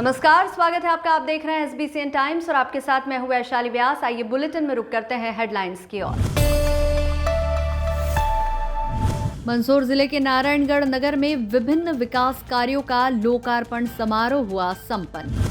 नमस्कार, स्वागत है आपका। आप देख रहे हैं SBCN टाइम्स और आपके साथ मैं हूं वैशाली व्यास। आइए बुलेटिन में रुक करते हैं हेडलाइंस की ओर। मंदसौर जिले के नारायणगढ़ नगर में विभिन्न विकास कार्यों का लोकार्पण समारोह हुआ संपन्न।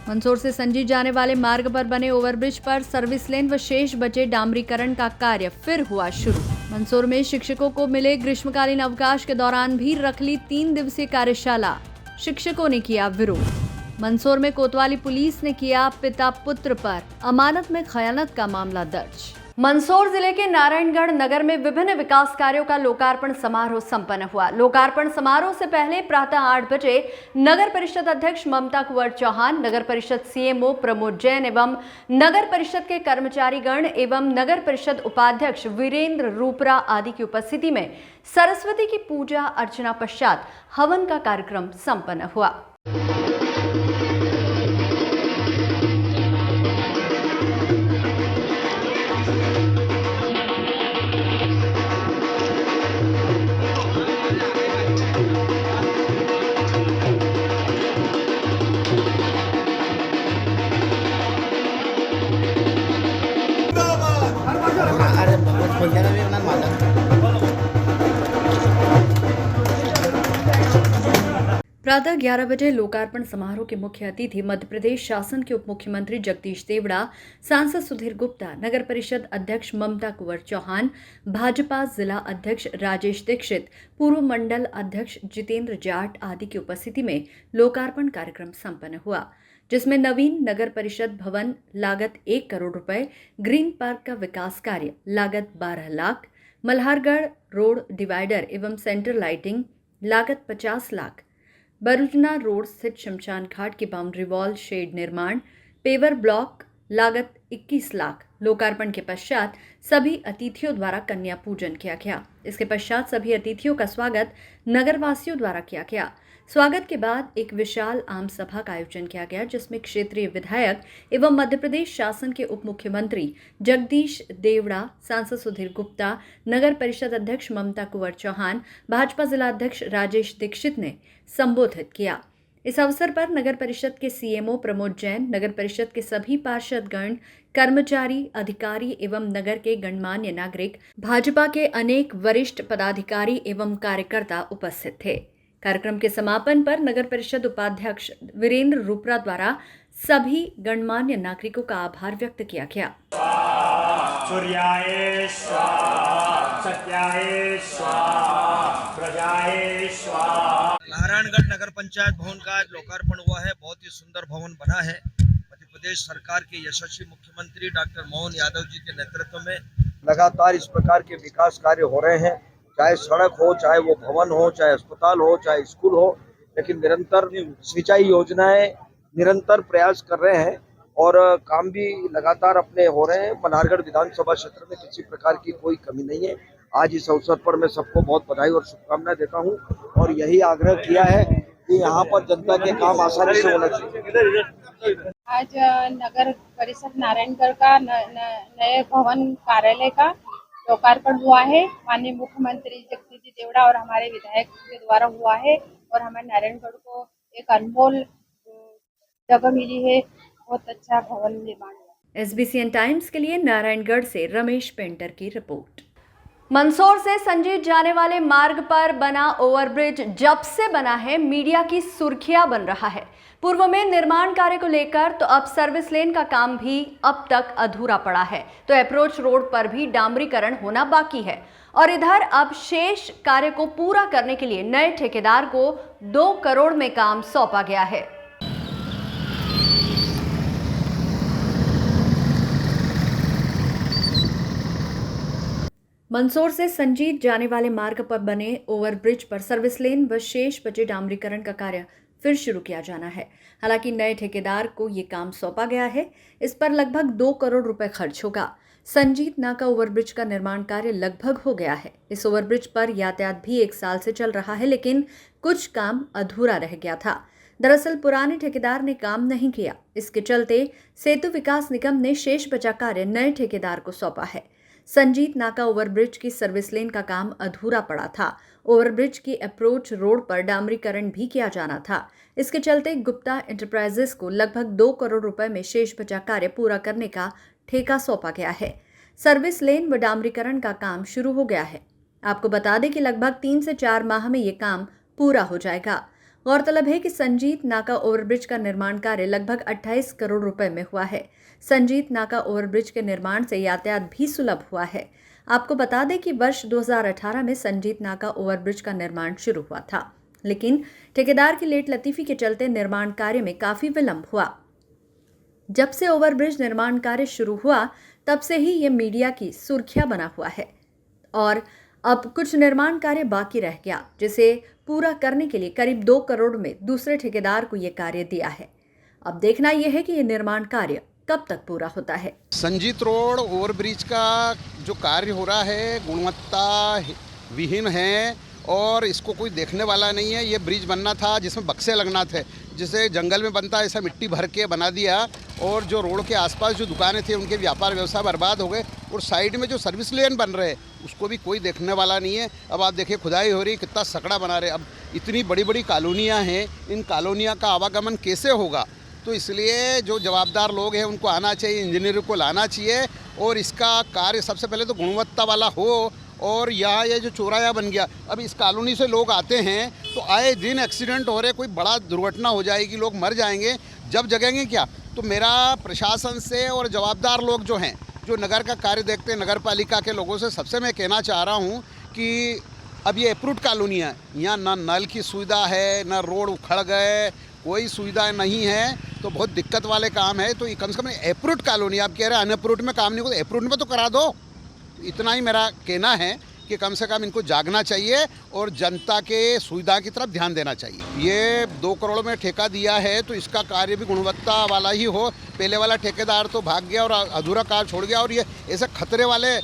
मंदसौर से संजीत जाने वाले मार्ग पर बने ओवरब्रिज पर सर्विस लेन व शेष बचे डामरीकरण का कार्य फिर हुआ शुरू। मंदसौर में शिक्षकों को मिले ग्रीष्मकालीन अवकाश के दौरान भी रख ली 3 दिवसीय कार्यशाला, शिक्षकों ने किया विरोध। मंदसौर में कोतवाली पुलिस ने किया पिता पुत्र पर अमानत में खयानत का मामला दर्ज। मंदसौर जिले के नारायणगढ़ नगर में विभिन्न विकास कार्यों का लोकार्पण समारोह संपन्न हुआ। लोकार्पण समारोह से पहले प्रातः 8 बजे नगर परिषद अध्यक्ष ममता कुंवर चौहान, नगर परिषद CMO प्रमोद जैन एवं नगर परिषद के कर्मचारीगण एवं नगर परिषद उपाध्यक्ष वीरेंद्र रूपरा आदि की उपस्थिति में सरस्वती की पूजा अर्चना पश्चात हवन का कार्यक्रम संपन्न हुआ। प्रातः 11 बजे लोकार्पण समारोह के मुख्य अतिथि मध्य प्रदेश शासन के उप मुख्यमंत्री जगदीश देवड़ा, सांसद सुधीर गुप्ता, नगर परिषद अध्यक्ष ममता कुंवर चौहान, भाजपा जिला अध्यक्ष राजेश दीक्षित, पूर्व मंडल अध्यक्ष जितेंद्र जाट आदि की उपस्थिति में लोकार्पण कार्यक्रम संपन्न हुआ, जिसमें नवीन नगर परिषद भवन लागत 1 करोड़ रुपए, ग्रीन पार्क का विकास कार्य लागत 12 लाख, मल्हारगढ़ रोड डिवाइडर एवं सेंटर लाइटिंग लागत 50 लाख, बरुजना रोड स्थित शमशान घाट की बाउंड्री वॉल शेड निर्माण, पेवर ब्लॉक लागत 21 लाख। लोकार्पण के पश्चात सभी अतिथियों द्वारा कन्या पूजन किया गया। इसके पश्चात सभी अतिथियों का स्वागत नगरवासियों द्वारा किया गया। स्वागत के बाद एक विशाल आम सभा का आयोजन किया गया, जिसमें क्षेत्रीय विधायक एवं मध्य प्रदेश शासन के उप मुख्यमंत्री जगदीश देवड़ा, सांसद सुधीर गुप्ता, नगर परिषद अध्यक्ष ममता कुंवर चौहान, भाजपा जिला अध्यक्ष राजेश दीक्षित ने संबोधित किया। इस अवसर पर नगर परिषद के CMO प्रमोद जैन, नगर परिषद के सभी पार्षदगण, कर्मचारी, अधिकारी एवं नगर के गणमान्य नागरिक, भाजपा के अनेक वरिष्ठ पदाधिकारी एवं कार्यकर्ता उपस्थित थे। कार्यक्रम के समापन पर नगर परिषद उपाध्यक्ष वीरेंद्र रूपरा द्वारा सभी गणमान्य नागरिकों का आभार व्यक्त किया गया। सूर्याय स्वाहा, सत्याय स्वाहा, प्रजाय स्वाहा। नारायणगढ़ नगर पंचायत भवन का लोकार्पण हुआ है। बहुत ही सुंदर भवन बना है। मध्य प्रदेश सरकार के यशस्वी मुख्यमंत्री डॉक्टर मोहन यादव जी के नेतृत्व में लगातार इस प्रकार के विकास कार्य हो रहे हैं। चाहे सड़क हो, चाहे वो भवन हो, चाहे अस्पताल हो, चाहे स्कूल हो, लेकिन निरंतर सिंचाई योजनाएं निरंतर प्रयास कर रहे हैं और काम भी लगातार अपने हो रहे हैं। मल्हारगढ़ विधानसभा क्षेत्र में किसी प्रकार की कोई कमी नहीं है। आज इस अवसर पर मैं सबको बहुत बधाई और शुभकामनाएं देता हूं और यही आग्रह किया है कि यहाँ पर जनता के काम आसानी से होना चाहिए। आज नगर परिषद नारायणगढ़ का नए भवन कार्यालय का लोकार्पण हुआ है। माननीय मुख्यमंत्री जगदीश देवड़ा और हमारे विधायक के द्वारा हुआ है और हमारे नारायणगढ़ को एक अनमोल जगह मिली है। बहुत अच्छा भवन निर्माण हुआ। SBCN टाइम्स के लिए नारायणगढ़ से रमेश पेंटर की रिपोर्ट। मंदसौर से संजीत जाने वाले मार्ग पर बना ओवरब्रिज जब से बना है, मीडिया की सुर्खियां बन रहा है। पूर्व में निर्माण कार्य को लेकर तो अब सर्विस लेन का काम भी अब तक अधूरा पड़ा है, तो अप्रोच रोड पर भी डामरीकरण होना बाकी है और इधर अब शेष कार्य को पूरा करने के लिए नए ठेकेदार को 2 करोड़ में काम सौंपा गया है। मंदसौर से संजीत जाने वाले मार्ग पर बने ओवरब्रिज पर सर्विस लेन व शेष बचे डामरीकरण का कार्य फिर शुरू किया जाना है। हालांकि नए ठेकेदार को ये काम सौंपा गया है। इस पर लगभग 2 करोड़ रुपए खर्च होगा। संजीत नाका ओवरब्रिज का निर्माण कार्य लगभग हो गया है। इस ओवरब्रिज पर यातायात भी 1 साल से चल रहा है, लेकिन कुछ काम अधूरा रह गया था। दरअसल पुराने ठेकेदार ने काम नहीं किया। इसके चलते सेतु विकास निगम ने शेष बचा कार्य नए ठेकेदार को सौंपा है। संजीत नाका ओवरब्रिज की सर्विस लेन का काम अधूरा पड़ा था। ओवरब्रिज की अप्रोच रोड पर डामरीकरण भी किया जाना था। इसके चलते गुप्ता एंटरप्राइजेस को लगभग 2 करोड़ रुपए में शेष बचा कार्य पूरा करने का ठेका सौंपा गया है। सर्विस लेन व डामरीकरण का काम शुरू हो गया है। आपको बता दें कि लगभग 3 से 4 माह में ये काम पूरा हो जाएगा। गौरतलब है कि संजीत नाका ओवरब्रिज का निर्माण कार्य लगभग 28 करोड़ रुपए में हुआ है। संजीत नाका ओवरब्रिज के निर्माण से यातायात भी सुलभ हुआ है। आपको बता दें कि वर्ष 2018 में संजीत नाका ओवरब्रिज का निर्माण शुरू हुआ था, लेकिन ठेकेदार की लेट लतीफी के चलते निर्माण कार्य में काफी विलंब हुआ। जब से ओवरब्रिज निर्माण कार्य शुरू हुआ तब से ही ये मीडिया की सुर्खियां बना हुआ है और अब कुछ निर्माण कार्य बाकी रह गया, जिसे पूरा करने के लिए करीब 2 करोड़ में दूसरे ठेकेदार को यह कार्य दिया है। अब देखना यह है कि यह निर्माण कार्य कब तक पूरा होता है। संजीत रोड ओवरब्रिज का जो कार्य हो रहा है गुणवत्ता विहीन है और इसको कोई देखने वाला नहीं है। ये ब्रिज बनना था जिसमें बक्से लगना थे, जिसे जंगल में बनता है ऐसा मिट्टी भर के बना दिया और जो रोड के आसपास जो दुकानें थी उनके व्यापार व्यवसाय बर्बाद हो गए और साइड में जो सर्विस लेन बन रहे उसको भी कोई देखने वाला नहीं है। अब आप देखिए खुदाई हो रही, कितना सकड़ा बना रहे। अब इतनी बड़ी बड़ी कॉलोनियाँ हैं, इन कॉलोनियाँ का आवागमन कैसे होगा? तो इसलिए जो जवाबदार लोग हैं उनको आना चाहिए, इंजीनियर को लाना चाहिए और इसका कार्य सबसे पहले तो गुणवत्ता वाला हो। और यहाँ ये जो चौराया बन गया, अब इस कॉलोनी से लोग आते हैं तो आए दिन एक्सीडेंट हो रहे, कोई बड़ा दुर्घटना हो जाएगी, लोग मर जाएंगे, जब जगेंगे क्या? तो मेरा प्रशासन से और जवाबदार लोग जो हैं, जो नगर का कार्य देखते हैं, नगर पालिका के लोगों से सबसे मैं कहना चाह रहा हूँ कि अब ये अप्रूव्ड कॉलोनी है, यहाँ ना नल की सुविधा है, ना रोड उखड़ गए, कोई सुविधा नहीं है, तो बहुत दिक्कत वाले काम है। तो ये कम से कम अप्रूव्ड कॉलोनी, आप कह रहे हैं अनअप्रूव्ड में काम नहीं होगा, अप्रूव्ड में तो करा दो। इतना ही मेरा कहना है कि कम से कम इनको जागना चाहिए और जनता के सुविधा की तरफ ध्यान देना चाहिए। ये 2 करोड़ में ठेका दिया है तो इसका कार्य भी गुणवत्ता वाला ही हो। पहले वाला ठेकेदार तो भाग गया और अधूरा कार्य छोड़ गया और ये ऐसे खतरे वाले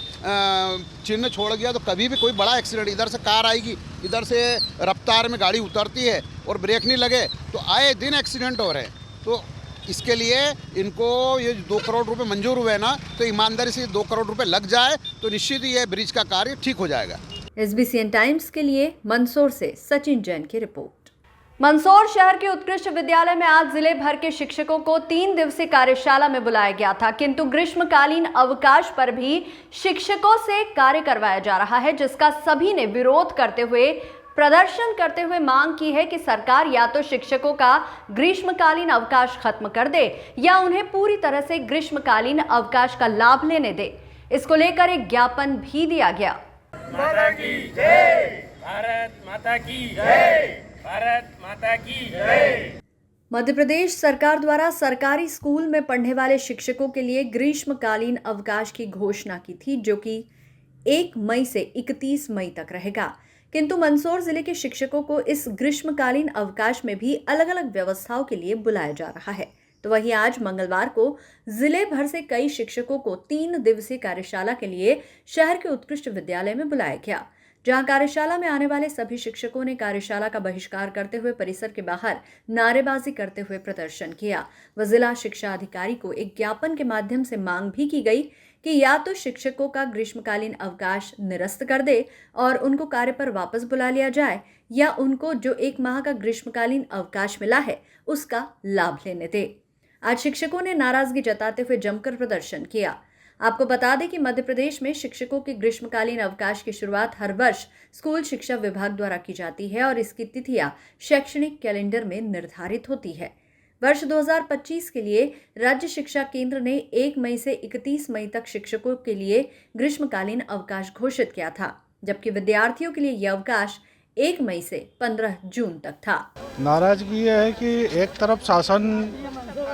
चिन्ह छोड़ गया तो कभी भी कोई बड़ा एक्सीडेंट, इधर से कार आएगी, इधर से रफ्तार में गाड़ी उतरती है और ब्रेक नहीं लगे तो आए दिन एक्सीडेंट हो रहे हैं। तो इसके लिए इनको ये 2 करोड़ रुपए मंजूर हुए ना, तो ईमानदारी से 2 करोड़ रुपए लग जाए तो निश्चित ही ये ब्रिज का कार्य ठीक हो जाएगा। SBCN टाइम्स के लिए मंदसौर से सचिन जैन की रिपोर्ट। मंदसौर शहर के उत्कृष्ट विद्यालय में आज जिले भर के शिक्षकों को 3 दिवसीय कार्यशाला में बुलाया गया था, किंतु ग्रीष्मकालीन अवकाश पर भी शिक्षकों से कार्य करवाया जा रहा है, जिसका सभी ने विरोध करते हुए प्रदर्शन करते हुए मांग की है कि सरकार या तो शिक्षकों का ग्रीष्मकालीन अवकाश खत्म कर दे या उन्हें पूरी तरह से ग्रीष्मकालीन अवकाश का लाभ लेने दे। इसको लेकर एक ज्ञापन भी दिया गया। माता की जय, भारत माता की जय, भारत माता की जय। मध्य प्रदेश सरकार द्वारा सरकारी स्कूल में पढ़ने वाले शिक्षकों के लिए ग्रीष्मकालीन अवकाश की घोषणा की थी, जो कि 1 मई से 31 मई तक रहेगा, किंतु मंदसौर जिले के शिक्षकों को इस ग्रीष्मकालीन अवकाश में भी अलग अलग व्यवस्थाओं के लिए बुलाया जा रहा है। तो वहीं आज मंगलवार को जिले भर से कई शिक्षकों को 3 दिवसीय कार्यशाला के लिए शहर के उत्कृष्ट विद्यालय में बुलाया गया, जहां कार्यशाला में आने वाले सभी शिक्षकों ने कार्यशाला का बहिष्कार करते हुए परिसर के बाहर नारेबाजी करते हुए प्रदर्शन किया व जिला शिक्षा अधिकारी को एक ज्ञापन के माध्यम से मांग भी की गई कि या तो शिक्षकों का ग्रीष्मकालीन अवकाश निरस्त कर दे और उनको कार्य पर वापस बुला लिया जाए, या उनको जो 1 माह का ग्रीष्मकालीन अवकाश मिला है उसका लाभ लेने दे। आज शिक्षकों ने नाराजगी जताते हुए जमकर प्रदर्शन किया। आपको बता दें कि मध्य प्रदेश में शिक्षकों के ग्रीष्मकालीन अवकाश की शुरुआत हर वर्ष स्कूल शिक्षा विभाग द्वारा की जाती है और इसकी तिथियां शैक्षणिक कैलेंडर में निर्धारित होती है। वर्ष 2025 के लिए राज्य शिक्षा केंद्र ने 1 मई से 31 मई तक शिक्षकों के लिए ग्रीष्मकालीन अवकाश घोषित किया था, जबकि विद्यार्थियों के लिए यह अवकाश 1 मई से 15 जून तक था। नाराजगी यह है कि एक तरफ शासन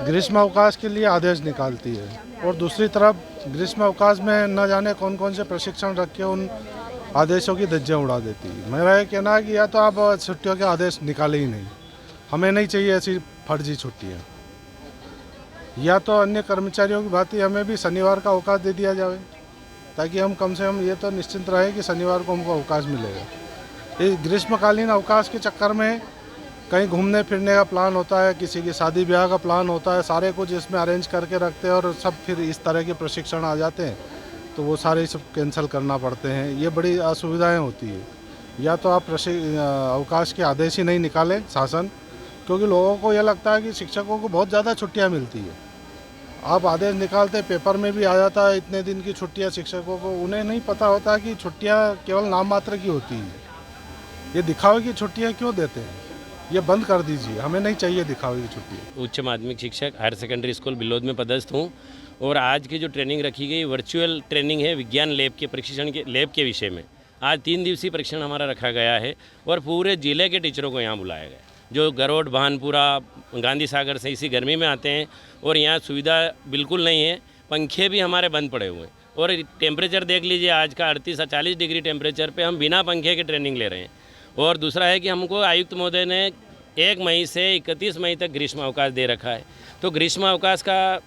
ग्रीष्म अवकाश के लिए आदेश निकालती है और दूसरी तरफ ग्रीष्म अवकाश में न जाने कौन कौन से प्रशिक्षण रख के उन आदेशों की धज्जियां उड़ा देती है। मेरा ये कहना है कि या तो आप छुट्टियों के आदेश निकाले ही नहीं, हमें नहीं चाहिए ऐसी फर्जी छुट्टियाँ, या तो अन्य कर्मचारियों की भांति हमें भी शनिवार का अवकाश दे दिया जाए, ताकि हम कम से कम ये तो निश्चिंत रहे कि शनिवार को हमको अवकाश मिलेगा। इस ग्रीष्मकालीन अवकाश के चक्कर में कहीं घूमने फिरने का प्लान होता है, किसी की शादी ब्याह का प्लान होता है, सारे कुछ इसमें अरेंज करके रखते हैं और सब फिर इस तरह के प्रशिक्षण आ जाते हैं तो वो सारे सब कैंसिल करना पड़ते हैं। ये बड़ी असुविधाएं होती है। या तो आप अवकाश के आदेश ही नहीं निकालें शासन, क्योंकि लोगों को ये लगता है कि शिक्षकों को बहुत ज़्यादा छुट्टियां मिलती है। आप आदेश निकालते, पेपर में भी आ जाता है इतने दिन की छुट्टियां शिक्षकों को, उन्हें नहीं पता होता कि छुट्टियां केवल नाम मात्र की होती है। ये दिखावे की छुट्टियां क्यों देते हैं? ये बंद कर दीजिए, हमें नहीं चाहिए दिखावे की छुट्टी। उच्च माध्यमिक शिक्षक हायर सेकेंडरी स्कूल बिलोद में पदस्थ हूँ और आज की जो ट्रेनिंग रखी गई वर्चुअल ट्रेनिंग है विज्ञान लैब के प्रशिक्षण के लैब के विषय में। आज 3 दिवसीय प्रशिक्षण हमारा रखा गया है और पूरे ज़िले के टीचरों को यहाँ बुलाया गया, जो गरोड भानपुरा गांधी सागर से इसी गर्मी में आते हैं और यहाँ सुविधा बिल्कुल नहीं है। पंखे भी हमारे बंद पड़े हुए हैं और टेम्परेचर देख लीजिए, आज का 38 से 40 डिग्री टेम्परेचर पे हम बिना पंखे के ट्रेनिंग ले रहे हैं। और दूसरा है कि हमको आयुक्त महोदय ने 1 मई से 31 मई तक ग्रीष्म अवकाश दे रखा है। तो ग्रीष्म अवकाश का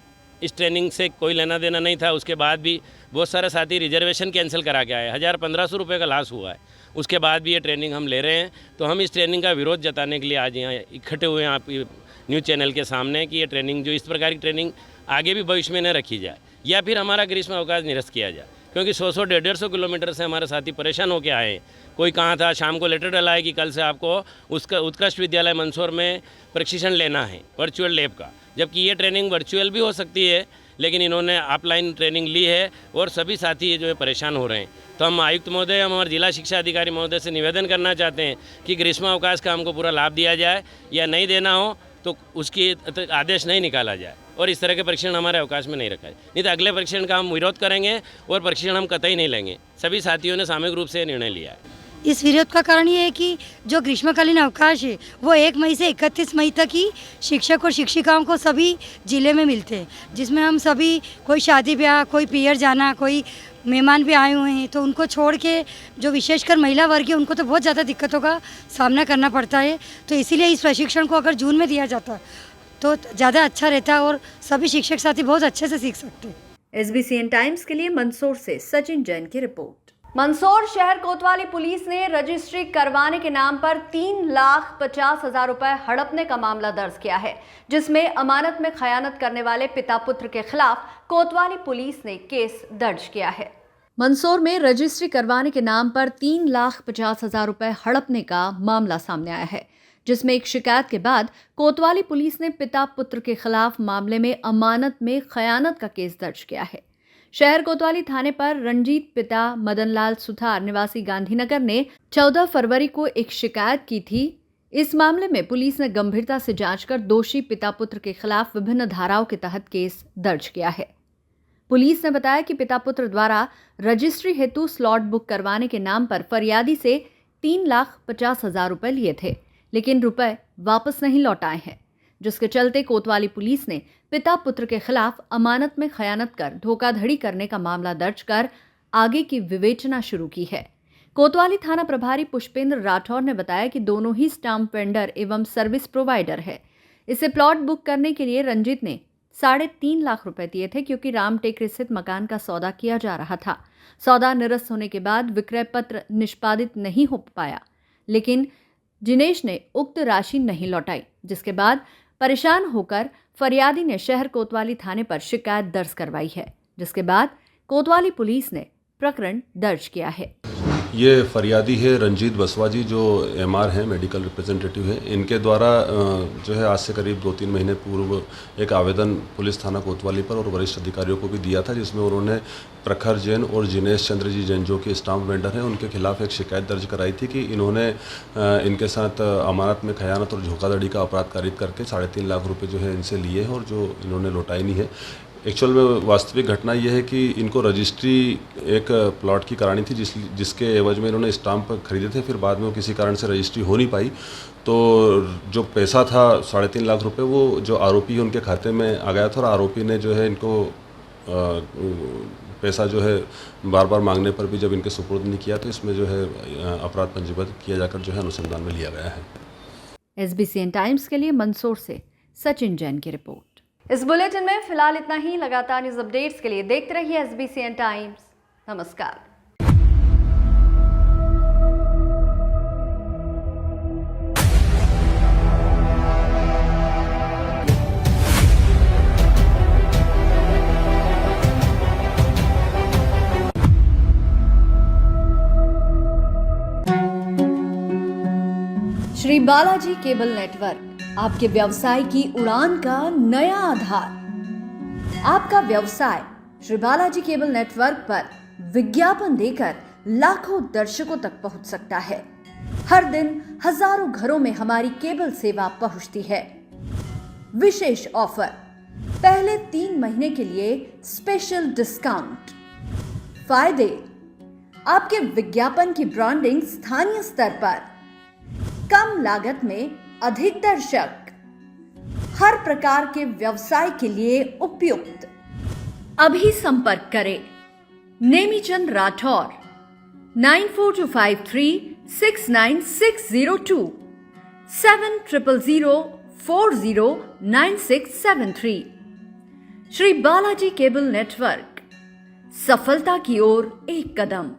इस ट्रेनिंग से कोई लेना देना नहीं था। उसके बाद भी बहुत सारे साथी रिजर्वेशन कैंसिल करा के आए, 1000-1500 रुपये का लॉस हुआ है। उसके बाद भी ये ट्रेनिंग हम ले रहे हैं। तो हम इस ट्रेनिंग का विरोध जताने के लिए आज यहाँ इकट्ठे हुए हैं आप न्यूज़ चैनल के सामने कि ये ट्रेनिंग, जो इस प्रकार की ट्रेनिंग आगे भी भविष्य में न रखी जाए या फिर हमारा ग्रीष्म अवकाश निरस्त किया जाए, क्योंकि 100-150 किलोमीटर से हमारे साथी परेशान होकर आए हैं। कोई कहाँ था, शाम को लेटर डला है कि कल से आपको उसका उत्कृष्ट विद्यालय मंदसौर में प्रशिक्षण लेना है वर्चुअल लैब का, जबकि ये ट्रेनिंग वर्चुअल भी हो सकती है, लेकिन इन्होंने ऑफलाइन ट्रेनिंग ली है और सभी साथी जो है परेशान हो रहे हैं। तो हम आयुक्त महोदय, हम हमारे जिला शिक्षा अधिकारी महोदय से निवेदन करना चाहते हैं कि ग्रीष्म अवकाश का हमको पूरा लाभ दिया जाए, या नहीं देना हो तो उसकी आदेश नहीं निकाला जाए और इस तरह के प्रशिक्षण हमारे अवकाश में नहीं रखा है। नहीं तो अगले प्रशिक्षण का हम विरोध करेंगे और प्रशिक्षण हम कतई नहीं लेंगे। सभी साथियों ने सामूहिक रूप से निर्णय लिया है। इस विरोध का कारण ये है कि जो ग्रीष्मकालीन अवकाश है वो 1 मई से 31 मई तक ही शिक्षक और शिक्षिकाओं को सभी जिले में मिलते हैं, जिसमें हम सभी, कोई शादी ब्याह, कोई पियर जाना, कोई मेहमान भी आए हुए हैं, तो उनको छोड़ के जो विशेषकर महिला वर्ग है उनको तो बहुत ज़्यादा दिक्कतों का सामना करना पड़ता है। तो इसीलिए इस प्रशिक्षण को अगर जून में दिया जाता तो ज़्यादा अच्छा रहता और सभी शिक्षक साथी बहुत अच्छे से सीख सकते। SBCN टाइम्स के लिए मंदसौर से सचिन जैन की रिपोर्ट। मंदसौर शहर कोतवाली पुलिस ने रजिस्ट्री करवाने के नाम पर 3,50,000 रुपए हड़पने का मामला दर्ज किया है, जिसमें अमानत में खयानत करने वाले पिता पुत्र के खिलाफ कोतवाली पुलिस ने केस दर्ज किया है। मंदसौर में रजिस्ट्री करवाने के नाम पर 3,50,000 रुपए हड़पने का मामला सामने आया है, जिसमें एक शिकायत के बाद कोतवाली पुलिस ने पिता पुत्र के खिलाफ मामले में अमानत में खयानत का केस दर्ज किया है। शहर कोतवाली थाने पर रंजीत पिता मदनलाल सुथार निवासी गांधीनगर ने 14 फरवरी को एक शिकायत की थी। इस मामले में पुलिस ने गंभीरता से जांच कर दोषी पिता पुत्र के खिलाफ विभिन्न धाराओं के तहत केस दर्ज किया है। पुलिस ने बताया कि पिता पुत्र द्वारा रजिस्ट्री हेतु स्लॉट बुक करवाने के नाम पर फरियादी से 3,50,000 रुपए लिए थे, लेकिन रुपए वापस नहीं लौटाए हैं, जिसके चलते कोतवाली पुलिस ने पिता पुत्र के खिलाफ अमानत में खयानत कर धोखाधड़ी करने का मामला दर्ज कर आगे की विवेचना शुरू की है। कोतवाली थाना प्रभारी पुष्पेंद्र राठौर ने बताया कि दोनों ही स्टाम्प वेंडर एवं सर्विस प्रोवाइडर है। इसे प्लॉट बुक करने के लिए रंजीत ने 3.5 लाख रुपए दिए थे, क्योंकि रामटेक स्थित मकान का सौदा किया जा रहा था। सौदा निरस्त होने के बाद विक्रय पत्र निष्पादित नहीं हो पाया, लेकिन जिनेश ने उक्त राशि नहीं लौटाई, जिसके बाद परेशान होकर फरियादी ने शहर कोतवाली थाने पर शिकायत दर्ज करवाई है, जिसके बाद कोतवाली पुलिस ने प्रकरण दर्ज किया है। ये फरियादी है रंजीत बसवा जी, जो MR हैं, मेडिकल रिप्रेजेंटेटिव हैं। इनके द्वारा जो है आज से करीब 2-3 महीने पूर्व एक आवेदन पुलिस थाना कोतवाली पर और वरिष्ठ अधिकारियों को भी दिया था, जिसमें उन्होंने प्रखर जैन और जिनेश चंद्र जी जैन, जो कि स्टाम्प वेंडर हैं, उनके खिलाफ एक शिकायत दर्ज कराई थी कि इन्होंने इनके साथ अमानत में खयानत और धोखाधड़ी का अपराध कारित करके 3.5 लाख रुपये जो है इनसे लिए हैं और जो इन्होंने लौटाई नहीं है। एक्चुअल में वास्तविक घटना यह है कि इनको रजिस्ट्री एक प्लॉट की करानी थी, जिसके एवज में इन्होंने स्टाम्प खरीदे थे। फिर बाद में वो किसी कारण से रजिस्ट्री हो नहीं पाई, तो जो पैसा था 3.5 लाख रुपए वो जो आरोपी उनके खाते में आ गया था और आरोपी ने जो है इनको पैसा जो है बार बार मांगने पर भी जब इनके सुपुर्द नहीं किया, तो इसमें जो है अपराध पंजीबद्ध किया जाकर जो है अनुसंधान में लिया गया है। SBCN टाइम्स के लिए मंदसौर से सचिन जैन की रिपोर्ट। इस बुलेटिन में फिलहाल इतना ही। लगातार न्यूज अपडेट्स के लिए देखते रहिए SBCN टाइम्स। नमस्कार। बालाजी केबल नेटवर्क आपके व्यवसाय की उड़ान का नया आधार। आपका व्यवसाय श्री बालाजी केबल नेटवर्क पर विज्ञापन देकर लाखों दर्शकों तक पहुंच सकता है। हर दिन हजारों घरों में हमारी केबल सेवा पहुंचती है। विशेष ऑफर, पहले 3 महीने के लिए स्पेशल डिस्काउंट। फायदे, आपके विज्ञापन की ब्रांडिंग स्थानीय स्तर पर, कम लागत में अधिक दर्शक, हर प्रकार के व्यवसाय के लिए उपयुक्त। अभी संपर्क करें नेमीचंद राठौर 9425369602 7000409673। श्री बालाजी केबल नेटवर्क, सफलता की ओर एक कदम।